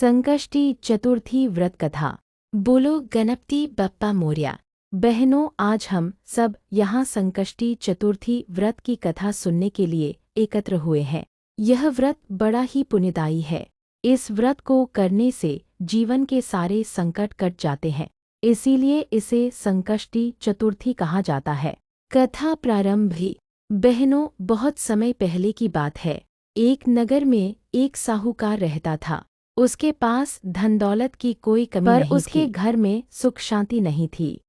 संकष्टी चतुर्थी व्रत कथा। बोलो गणपति बप्पा मोरया। बहनों, आज हम सब यहाँ संकष्टी चतुर्थी व्रत की कथा सुनने के लिए एकत्र हुए हैं। यह व्रत बड़ा ही पुण्यदायी है। इस व्रत को करने से जीवन के सारे संकट कट जाते हैं, इसीलिए इसे संकष्टी चतुर्थी कहा जाता है। कथा प्रारंभ ही। बहनों, बहुत समय पहले की बात है। एक नगर में एक साहूकार रहता था। उसके पास धन दौलत की कोई कमी नहीं थी, पर उसके घर में सुख शांति नहीं थी।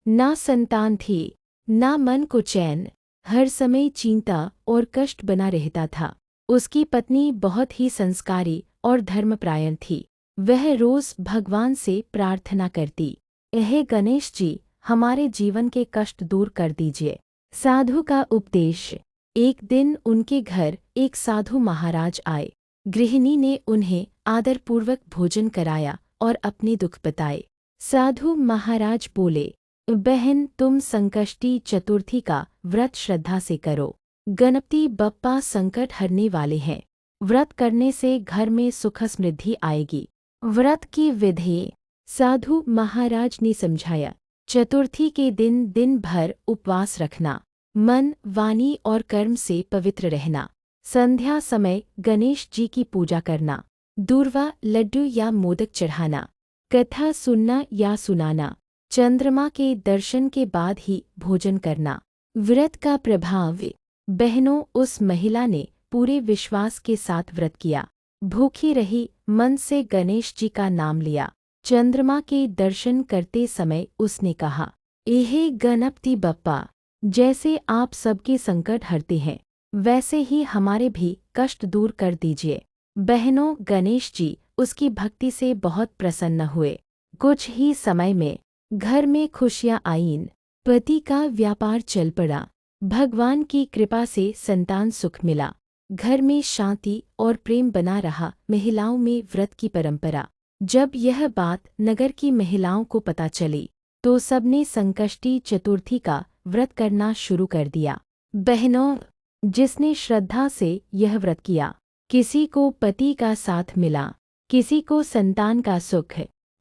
ना संतान थी, ना मन को चैन। हर समय चिंता और कष्ट बना रहता था। उसकी पत्नी बहुत ही संस्कारी और धर्मपरायण थी। वह रोज भगवान से प्रार्थना करती, हे गणेश जी, हमारे जीवन के कष्ट दूर कर दीजिए। साधु का उपदेश। एक दिन उनके घर एक साधु महाराज आए। गृहिणी ने उन्हें आदरपूर्वक भोजन कराया और अपने दुख बताए। साधु महाराज बोले, बहन, तुम संकष्टी चतुर्थी का व्रत श्रद्धा से करो। गणपति बप्पा संकट हरने वाले हैं। व्रत करने से घर में सुख समृद्धि आएगी। व्रत की विधि। साधु महाराज ने समझाया, चतुर्थी के दिन दिन भर उपवास रखना, मन, वाणी और कर्म से पवित्र रहना। संध्या समय गणेश जी की पूजा करना, दूर्वा, लड्डू या मोदक चढ़ाना, कथा सुनना या सुनाना, चंद्रमा के दर्शन के बाद ही भोजन करना। व्रत का प्रभाव। बहनों, उस महिला ने पूरे विश्वास के साथ व्रत किया, भूखी रही, मन से गणेश जी का नाम लिया। चंद्रमा के दर्शन करते समय उसने कहा, हे गणपति बप्पा, जैसे आप सबके संकट हरते हैं, वैसे ही हमारे भी कष्ट दूर कर दीजिए। बहनों, गणेश जी उसकी भक्ति से बहुत प्रसन्न हुए। कुछ ही समय में घर में खुशियां आईं। पति का व्यापार चल पड़ा। भगवान की कृपा से संतान सुख मिला। घर में शांति और प्रेम बना रहा। महिलाओं में व्रत की परंपरा। जब यह बात नगर की महिलाओं को पता चली तो सबने संकष्टी चतुर्थी का व्रत करना शुरू कर दिया। बहनों, जिसने श्रद्धा से यह व्रत किया, किसी को पति का साथ मिला, किसी को संतान का सुख,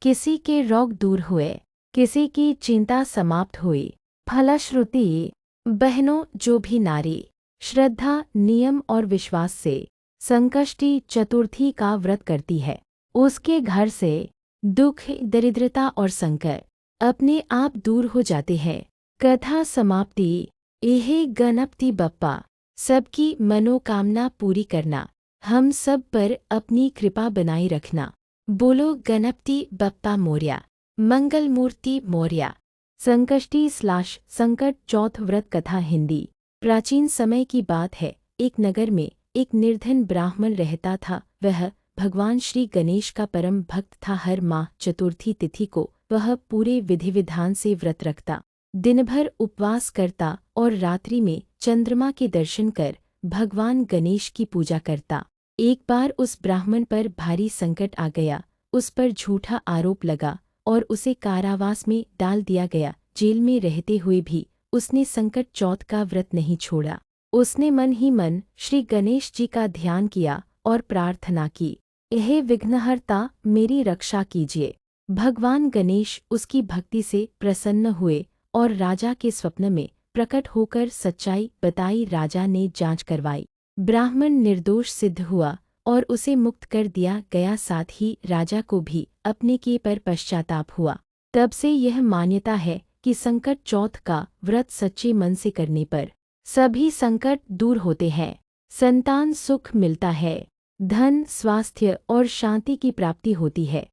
किसी के रोग दूर हुए, किसी की चिंता समाप्त हुई। फलश्रुति। बहनों, जो भी नारी श्रद्धा, नियम और विश्वास से संकष्टी चतुर्थी का व्रत करती है, उसके घर से दुख, दरिद्रता और संकट अपने आप दूर हो जाते हैं। कथा समाप्ति। हे गणपति बप्पा, सबकी मनोकामना पूरी करना, हम सब पर अपनी कृपा बनाए रखना। बोलो गणपति बप्पा मोरया। मंगल मूर्ति मोरया। संकष्टी संकट चौथ व्रत कथा हिंदी। प्राचीन समय की बात है। एक नगर में एक निर्धन ब्राह्मण रहता था। वह भगवान श्री गणेश का परम भक्त था। हर माह चतुर्थी तिथि को वह पूरे विधि विधान से व्रत रखता, दिन भर उपवास करता और रात्रि में चंद्रमा के दर्शन कर भगवान गणेश की पूजा करता। एक बार उस ब्राह्मण पर भारी संकट आ गया। उस पर झूठा आरोप लगा और उसे कारावास में डाल दिया गया। जेल में रहते हुए भी उसने संकट चौथ का व्रत नहीं छोड़ा। उसने मन ही मन श्री गणेश जी का ध्यान किया और प्रार्थना की, हे विघ्नहर्ता, मेरी रक्षा कीजिए। भगवान गणेश उसकी भक्ति से प्रसन्न हुए और राजा के स्वप्न में प्रकट होकर सच्चाई बताई। राजा ने जांच करवाई। ब्राह्मण निर्दोष सिद्ध हुआ और उसे मुक्त कर दिया गया। साथ ही राजा को भी अपने किए पर पश्चाताप हुआ। तब से यह मान्यता है कि संकट चौथ का व्रत सच्चे मन से करने पर सभी संकट दूर होते हैं, संतान सुख मिलता है, धन, स्वास्थ्य और शांति की प्राप्ति होती है।